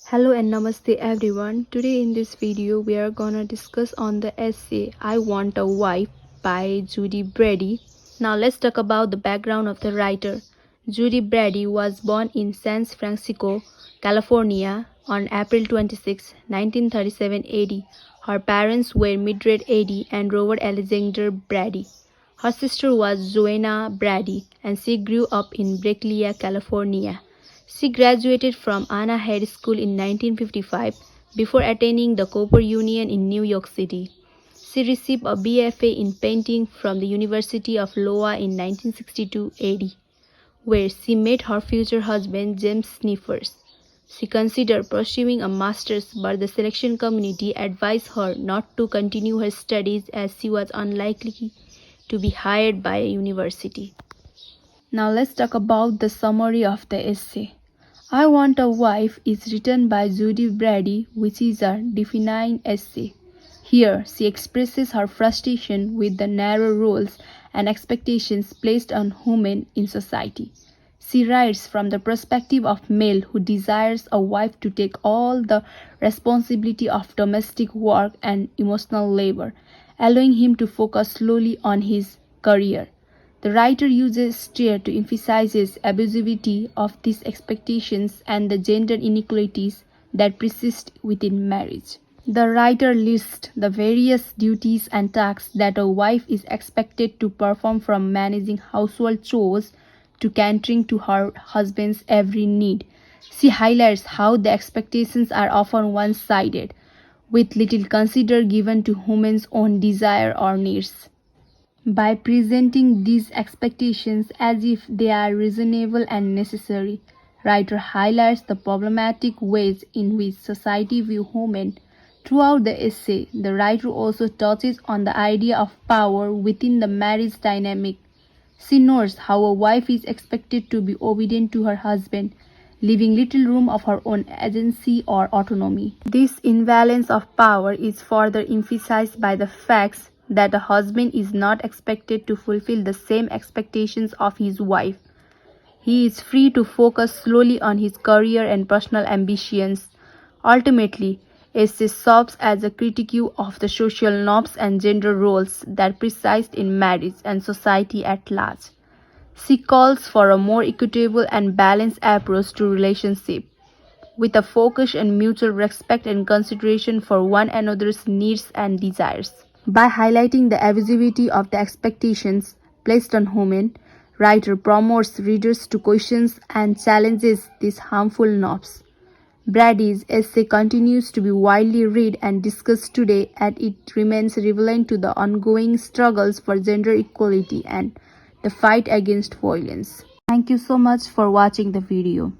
Hello and namaste everyone. Today in this video we are gonna discuss on the essay I Want a Wife by Judy Brady. Now let's talk about the background of the writer. Judy Brady was born in San Francisco, California on April 26, 1937 AD. Her parents were Mildred Eddy and Robert Alexander Brady. Her sister was Joanna Brady and she grew up in Berkeley, California. She graduated from Anna High School in 1955 before attending the Cooper Union in New York City. She received a BFA in painting from the University of Iowa in 1962 AD, where she met her future husband James Sniffers. She considered pursuing a master's, but the selection committee advised her not to continue her studies as she was unlikely to be hired by a university. Now let's talk about the summary of the essay. I Want a Wife is written by Judy Brady, which is a defining essay. Here, she expresses her frustration with the narrow roles and expectations placed on women in society. She writes from the perspective of male who desires a wife to take all the responsibility of domestic work and emotional labor, allowing him to focus solely on his career. The writer uses stare to emphasize abusivity of these expectations and the gender inequalities that persist within marriage. The writer lists the various duties and tasks that a wife is expected to perform, from managing household chores to catering to her husband's every need. She highlights how the expectations are often one-sided, with little consider given to women's own desire or needs. By presenting these expectations as if they are reasonable and necessary, writer highlights the problematic ways in which society views women. Throughout the essay, the writer also touches on the idea of power within the marriage dynamic. She notes how a wife is expected to be obedient to her husband, leaving little room of her own agency or autonomy. This imbalance of power is further emphasized by the facts that a husband is not expected to fulfill the same expectations of his wife. He is free to focus solely on his career and personal ambitions. Ultimately, essay serves as a critique of the social norms and gender roles that persist in marriage and society at large. She calls for a more equitable and balanced approach to relationship, with a focus on mutual respect and consideration for one another's needs and desires. By highlighting the abusivity of the expectations placed on women, writer promotes readers to question and challenges these harmful norms. Brady's essay continues to be widely read and discussed today, as it remains relevant to the ongoing struggles for gender equality and the fight against violence. Thank you so much for watching the video.